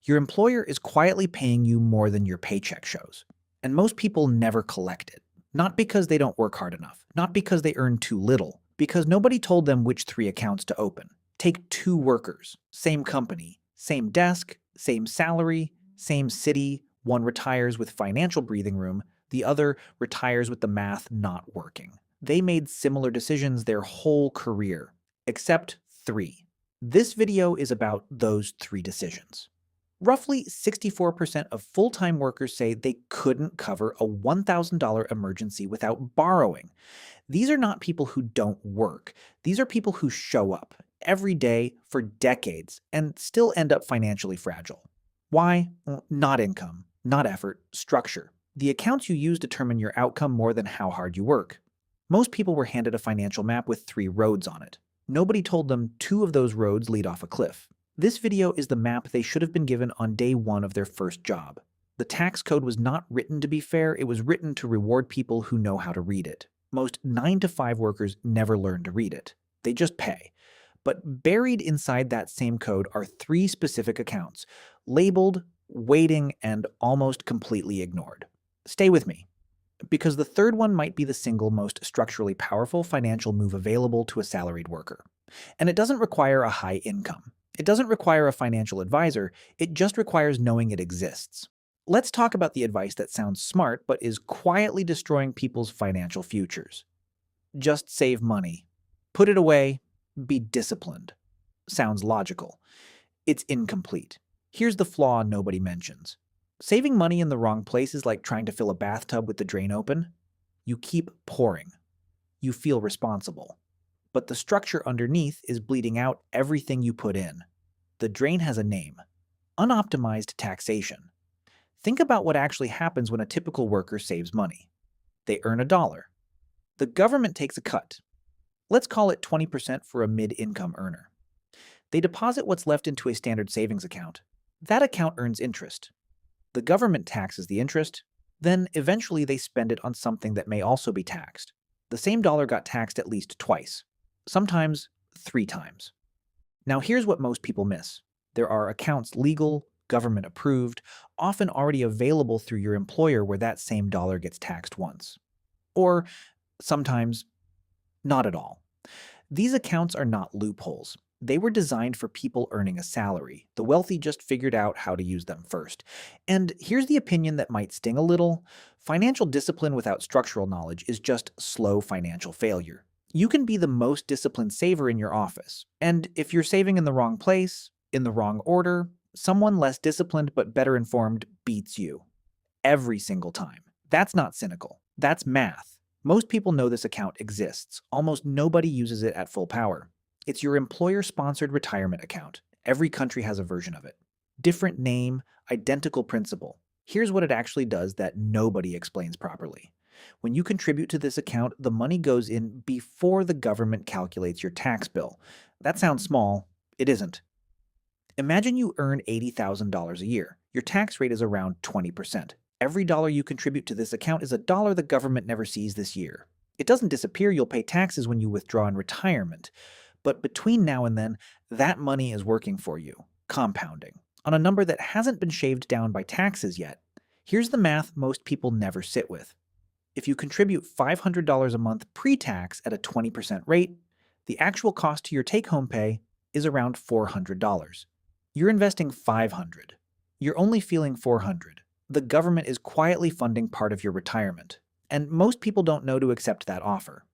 Your employer is quietly paying you more than your paycheck shows. And most people never collect it. Not because they don't work hard enough, not because they earn too little, because nobody told them which three accounts to open. Take two workers, same company, same desk, same salary, same city. One retires with financial breathing room, the other retires with the math not working. They made similar decisions their whole career, except three. This video is about those three decisions. Roughly 64% of full-time workers say they couldn't cover a $1,000 emergency without borrowing. These are not people who don't work. These are people who show up every day for decades and still end up financially fragile. Why? Well, not income, not effort, structure. The accounts you use determine your outcome more than how hard you work. Most people were handed a financial map with 3 roads on it. Nobody told them 2 of those roads lead off a cliff. This video is the map they should have been given on day 1 of their first job. The tax code was not written to be fair, it was written to reward people who know how to read it. Most 9 to 5 workers never learn to read it. They just pay. But buried inside that same code are 3 specific accounts, labeled, waiting, and almost completely ignored. Stay with me, because the third one might be the single most structurally powerful financial move available to a salaried worker. And it doesn't require a high income. It doesn't require a financial advisor, it just requires knowing it exists. Let's talk about the advice that sounds smart but is quietly destroying people's financial futures. Just save money. Put it away. Be disciplined. Sounds logical. It's incomplete. Here's the flaw nobody mentions. Saving money in the wrong place is like trying to fill a bathtub with the drain open. You keep pouring. You feel responsible. But the structure underneath is bleeding out everything you put in. The drain has a name: unoptimized taxation. Think about what actually happens when a typical worker saves money. They earn $1. The government takes a cut. Let's call it 20% for a mid-income earner. They deposit what's left into a standard savings account. That account earns interest. The government taxes the interest, then eventually they spend it on something that may also be taxed. The same dollar got taxed at least twice, sometimes 3 times. Now here's what most people miss. There are accounts legal, government approved, often already available through your employer where that same dollar gets taxed once. Or sometimes not at all. These accounts are not loopholes. They were designed for people earning a salary. The wealthy just figured out how to use them first. And here's the opinion that might sting a little. Financial discipline without structural knowledge is just slow financial failure. You can be the most disciplined saver in your office. And if you're saving in the wrong place, in the wrong order, someone less disciplined but better informed beats you. Every single time. That's not cynical. That's math. Most people know this account exists. Almost nobody uses it at full power. It's your employer-sponsored retirement account. Every country has a version of it. Different name, identical principle. Here's what it actually does that nobody explains properly. When you contribute to this account, the money goes in before the government calculates your tax bill. That sounds small. It isn't. Imagine you earn $80,000 a year. Your tax rate is around 20%. Every dollar you contribute to this account is a dollar the government never sees this year. It doesn't disappear. You'll pay taxes when you withdraw in retirement. But between now and then, that money is working for you, compounding, on a number that hasn't been shaved down by taxes yet. Here's the math most people never sit with. If you contribute $500 a month pre-tax at a 20% rate, the actual cost to your take-home pay is around $400. You're investing $500. You're only feeling $400. The government is quietly funding part of your retirement, and most people don't know to accept that offer.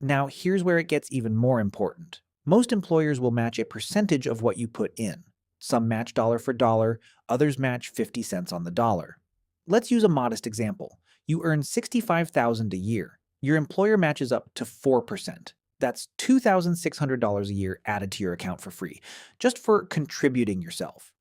Now, here's where it gets even more important. Most employers will match a percentage of what you put in. Some match dollar for dollar, others match 50 cents on the dollar. Let's use a modest example. You earn $65,000 a year. Your employer matches up to 4%. That's $2,600 a year added to your account for free, just for contributing yourself.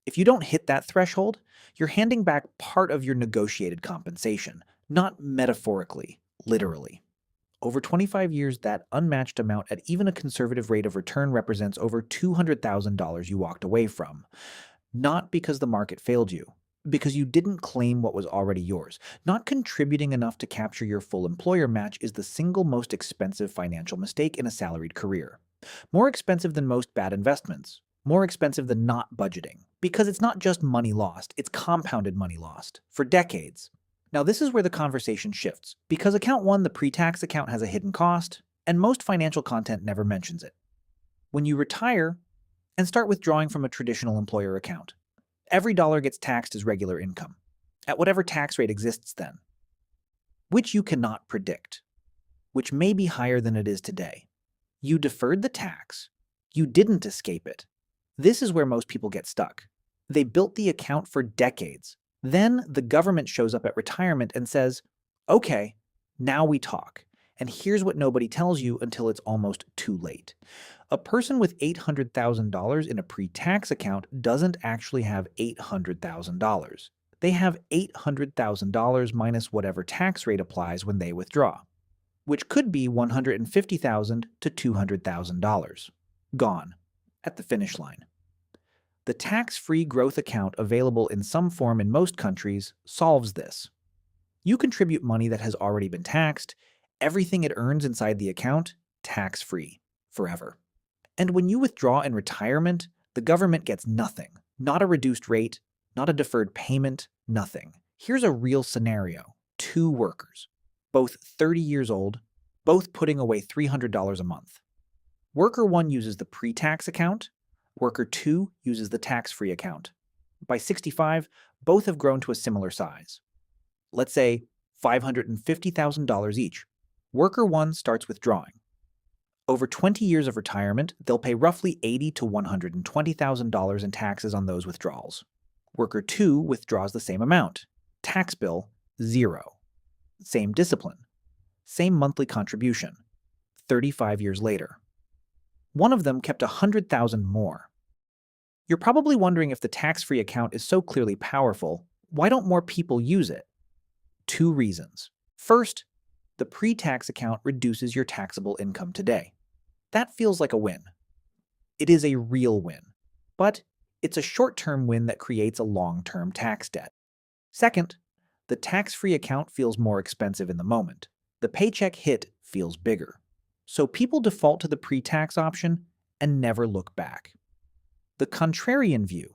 If you don't hit that threshold, you're handing back part of your negotiated compensation, not metaphorically, literally. Over 25 years, that unmatched amount at even a conservative rate of return represents over $200,000 you walked away from. Not because the market failed you, because you didn't claim what was already yours. Not contributing enough to capture your full employer match is the single most expensive financial mistake in a salaried career. More expensive than most bad investments. More expensive than not budgeting, because it's not just money lost, it's compounded money lost for decades. Now, this is where the conversation shifts, because account 1, the pre-tax account, has a hidden cost, and most financial content never mentions it. When you retire and start withdrawing from a traditional employer account, every dollar gets taxed as regular income, at whatever tax rate exists then, which you cannot predict, which may be higher than it is today. You deferred the tax. You didn't escape it. This is where most people get stuck. They built the account for decades. Then the government shows up at retirement and says, okay, now we talk. And here's what nobody tells you until it's almost too late. A person with $800,000 in a pre-tax account doesn't actually have $800,000. They have $800,000 minus whatever tax rate applies when they withdraw, which could be $150,000 to $200,000. Gone at the finish line. The tax-free growth account available in some form in most countries solves this. You contribute money that has already been taxed, everything it earns inside the account, tax-free, forever. And when you withdraw in retirement, the government gets nothing. Not a reduced rate, not a deferred payment, nothing. Here's a real scenario. 2 workers, both 30 years old, both putting away $300 a month. Worker 1 uses the pre-tax account. Worker 2 uses the tax-free account. By 65, both have grown to a similar size. Let's say $550,000 each. Worker 1 starts withdrawing. Over 20 years of retirement, they'll pay roughly $80,000 to $120,000 in taxes on those withdrawals. Worker 2 withdraws the same amount. Tax bill, 0. Same discipline. Same monthly contribution. 35 years later. One of them kept $100,000 more. You're probably wondering, if the tax-free account is so clearly powerful, why don't more people use it? 2 reasons. First, the pre-tax account reduces your taxable income today. That feels like a win. It is a real win, but it's a short-term win that creates a long-term tax debt. Second, the tax-free account feels more expensive in the moment. The paycheck hit feels bigger. So people default to the pre-tax option and never look back. The contrarian view.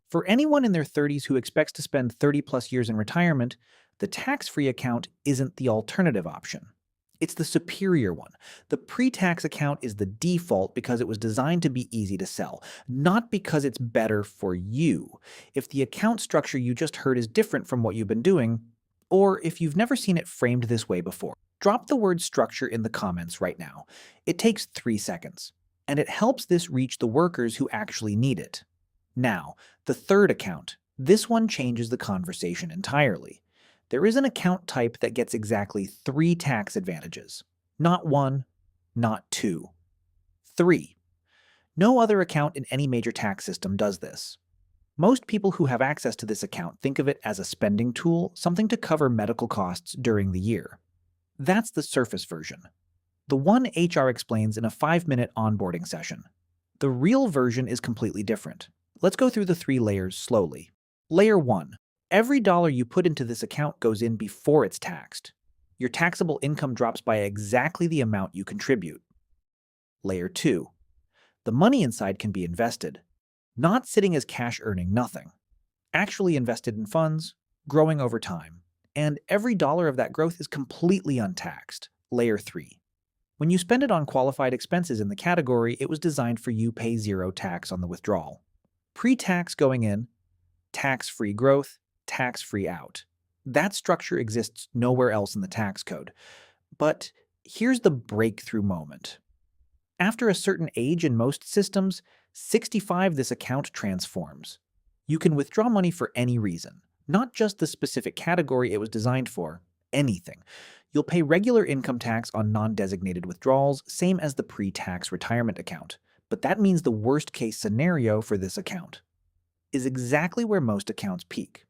For anyone in their 30s who expects to spend 30-plus years in retirement, the tax-free account isn't the alternative option. It's the superior one. The pre-tax account is the default because it was designed to be easy to sell, not because it's better for you. If the account structure you just heard is different from what you've been doing, or if you've never seen it framed this way before, drop the word structure in the comments right now. It takes 3 seconds, and it helps this reach the workers who actually need it. Now, the third account. This one changes the conversation entirely. There is an account type that gets exactly 3 tax advantages. Not 1, not 2. 3. No other account in any major tax system does this. Most people who have access to this account think of it as a spending tool, something to cover medical costs during the year. That's the surface version. The one HR explains in a 5-minute onboarding session. The real version is completely different. Let's go through the 3 layers slowly. Layer 1. Every dollar you put into this account goes in before it's taxed. Your taxable income drops by exactly the amount you contribute. Layer 2. The money inside can be invested, not sitting as cash earning nothing. Actually invested in funds, growing over time. And every dollar of that growth is completely untaxed. Layer 3. When you spend it on qualified expenses in the category, it was designed for you pay 0 tax on the withdrawal. Pre-tax going in, tax-free growth, tax-free out. That structure exists nowhere else in the tax code. But here's the breakthrough moment. After a certain age in most systems, 65, this account transforms. You can withdraw money for any reason, not just the specific category it was designed for, anything. You'll pay regular income tax on non-designated withdrawals, same as the pre-tax retirement account. But that means the worst-case scenario for this account is exactly where most accounts peak.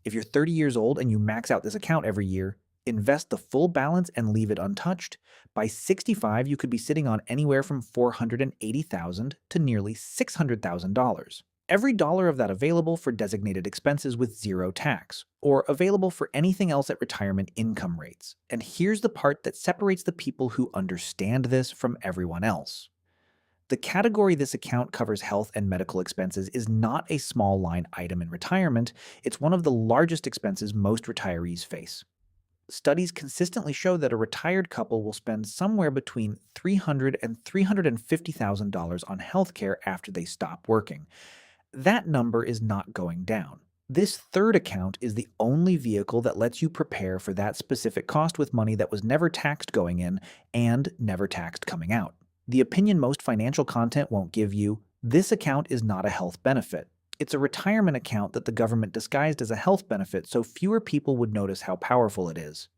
If you're 30 years old and you max out this account every year, invest the full balance and leave it untouched, by 65 you could be sitting on anywhere from $480,000 to nearly $600,000. Every dollar of that available for designated expenses with 0 tax, or available for anything else at retirement income rates. And here's the part that separates the people who understand this from everyone else. The category this account covers health and medical expenses is not a small line item in retirement. It's one of the largest expenses most retirees face. Studies consistently show that a retired couple will spend somewhere between $300,000 and $350,000 on healthcare after they stop working. That number is not going down. This third account is the only vehicle that lets you prepare for that specific cost with money that was never taxed going in and never taxed coming out. The opinion most financial content won't give you: this account is not a health benefit. It's a retirement account that the government disguised as a health benefit so fewer people would notice how powerful it is.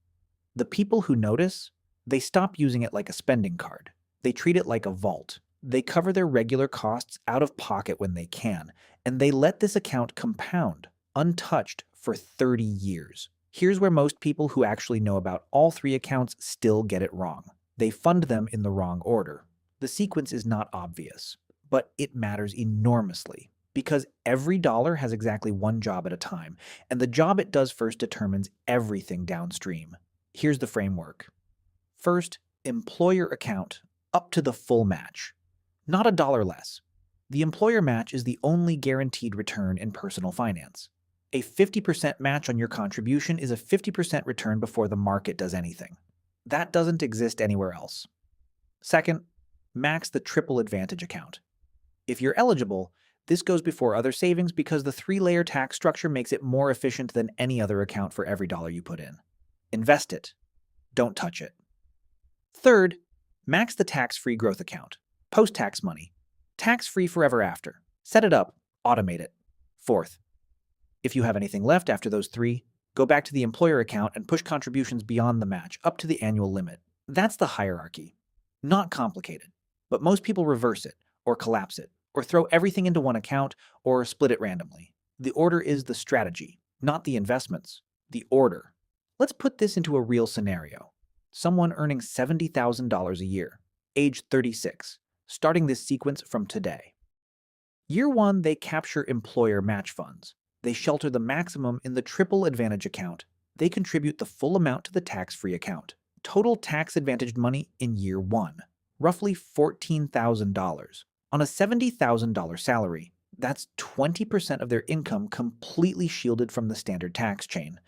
The people who notice, they stop using it like a spending card. They treat it like a vault. They cover their regular costs out of pocket when they can, and they let this account compound, untouched, for 30 years. Here's where most people who actually know about all three accounts still get it wrong. They fund them in the wrong order. The sequence is not obvious, but it matters enormously, because every dollar has exactly one job at a time, and the job it does first determines everything downstream. Here's the framework. First, employer account, up to the full match. Not a dollar less. The employer match is the only guaranteed return in personal finance. A 50% match on your contribution is a 50% return before the market does anything. That doesn't exist anywhere else. Second, max the triple advantage account. If you're eligible, this goes before other savings because the three-layer tax structure makes it more efficient than any other account for every dollar you put in. Invest it. Don't touch it. Third, max the tax-free growth account. Post-tax money. Tax-free forever after. Set it up. Automate it. Fourth, if you have anything left after those three, go back to the employer account and push contributions beyond the match up to the annual limit. That's the hierarchy. Not complicated, but most people reverse it, or collapse it, or throw everything into one account, or split it randomly. The order is the strategy, not the investments. The order. Let's put this into a real scenario. Someone earning $70,000 a year, age 36, starting this sequence from today. Year 1, they capture employer match funds. They shelter the maximum in the triple advantage account. They contribute the full amount to the tax-free account. Total tax-advantaged money in year 1, roughly $14,000. On a $70,000 salary, that's 20% of their income completely shielded from the standard tax chain.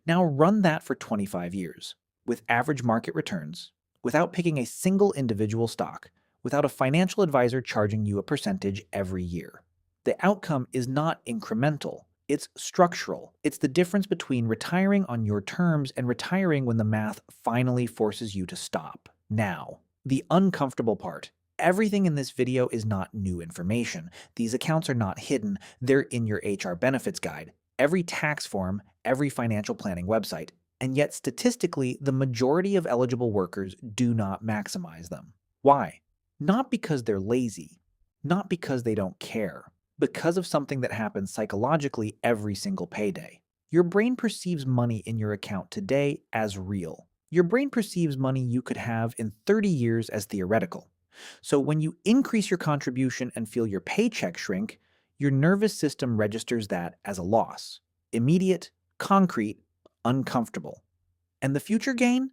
Now run that for 25 years, with average market returns, without picking a single individual stock, without a financial advisor charging you a percentage every year. The outcome is not incremental. It's structural. It's the difference between retiring on your terms and retiring when the math finally forces you to stop. Now, the uncomfortable part. Everything in this video is not new information. These accounts are not hidden. They're in your HR benefits guide, every tax form, every financial planning website. And yet, statistically, the majority of eligible workers do not maximize them. Why? Not because they're lazy, not because they don't care. Because of something that happens psychologically every single payday. Your brain perceives money in your account today as real. Your brain perceives money you could have in 30 years as theoretical. So when you increase your contribution and feel your paycheck shrink, your nervous system registers that as a loss. Immediate, concrete, uncomfortable. And the future gain?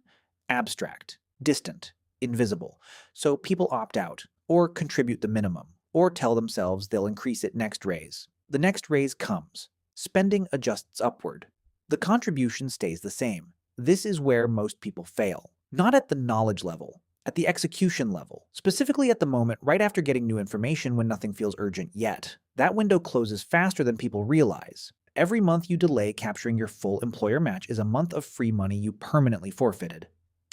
Abstract, distant, invisible. So people opt out or contribute the minimum, or tell themselves they'll increase it next raise. The next raise comes. Spending adjusts upward. The contribution stays the same. This is where most people fail. Not at the knowledge level, at the execution level, specifically at the moment right after getting new information when nothing feels urgent yet. That window closes faster than people realize. Every month you delay capturing your full employer match is a month of free money you permanently forfeited.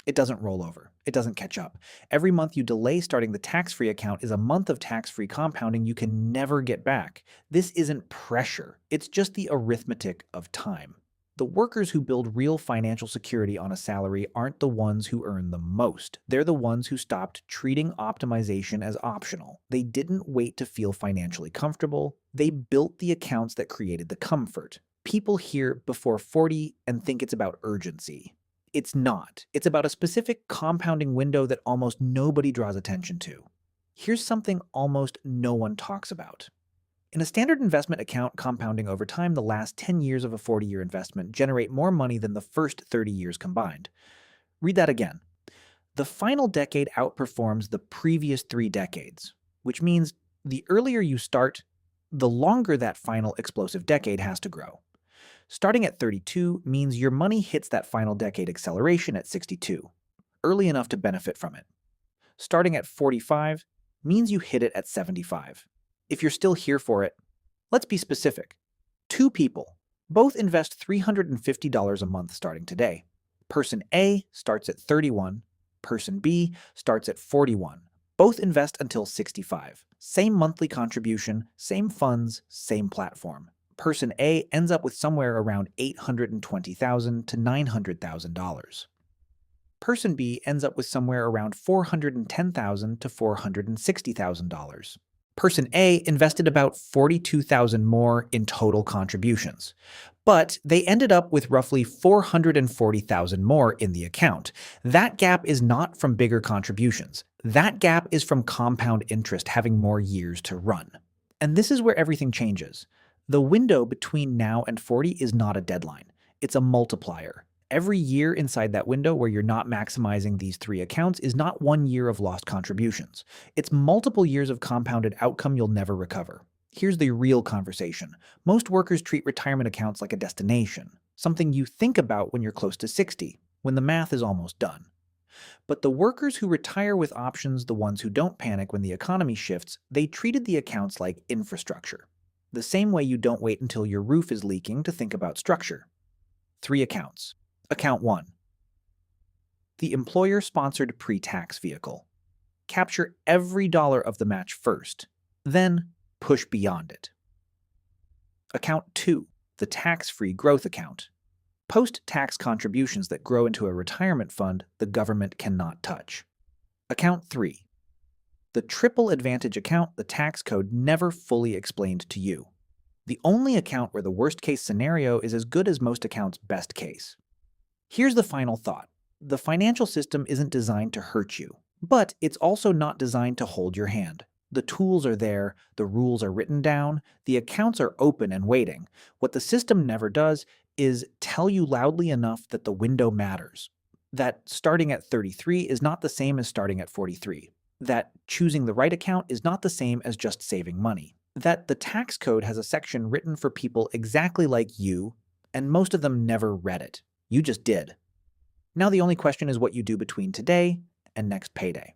It doesn't roll over. It doesn't catch up. Every month you delay starting the tax-free account is a month of tax-free compounding you can never get back. This isn't pressure. It's just the arithmetic of time. The workers who build real financial security on a salary aren't the ones who earn the most. They're the ones who stopped treating optimization as optional. They didn't wait to feel financially comfortable. They built the accounts that created the comfort. People hear before 40 and think it's about urgency. It's not. It's about a specific compounding window that almost nobody draws attention to. Here's something almost no one talks about. In a standard investment account compounding over time, the last 10 years of a 40-year investment generate more money than the first 30 years combined. Read that again. The final decade outperforms the previous 3 decades. which means the earlier you start, the longer that final explosive decade has to grow. Starting at 32 means your money hits that final decade acceleration at 62, early enough to benefit from it. Starting at 45 means you hit it at 75. If you're still here for it, let's be specific. Two people both invest $350 a month starting today. Person A starts at 31, person B starts at 41. Both invest until 65. Same monthly contribution, same funds, same platform. Person A ends up with somewhere around $820,000 to $900,000. Person B ends up with somewhere around $410,000 to $460,000. Person A invested about $42,000 more in total contributions, but they ended up with roughly $440,000 more in the account. That gap is not from bigger contributions. That gap is from compound interest having more years to run. And this is where everything changes. The window between now and 40 is not a deadline. It's a multiplier. Every year inside that window where you're not maximizing these three accounts is not 1 year of lost contributions. It's multiple years of compounded outcome you'll never recover. Here's the real conversation. Most workers treat retirement accounts like a destination, something you think about when you're close to 60, when the math is almost done. But the workers who retire with options, the ones who don't panic when the economy shifts, they treated the accounts like infrastructure. The same way you don't wait until your roof is leaking to think about structure. 3 accounts. Account 1. The employer-sponsored pre-tax vehicle. Capture every dollar of the match first, then push beyond it. Account 2. The tax-free growth account. Post-tax contributions that grow into a retirement fund the government cannot touch. Account 3. The triple advantage account the tax code never fully explained to you. The only account where the worst-case scenario is as good as most accounts' best case. Here's the final thought. The financial system isn't designed to hurt you, but it's also not designed to hold your hand. The tools are there, the rules are written down, the accounts are open and waiting. What the system never does is tell you loudly enough that the window matters. That starting at 33 is not the same as starting at 43. That choosing the right account is not the same as just saving money. That the tax code has a section written for people exactly like you, and most of them never read it. You just did. Now the only question is what you do between today and next payday.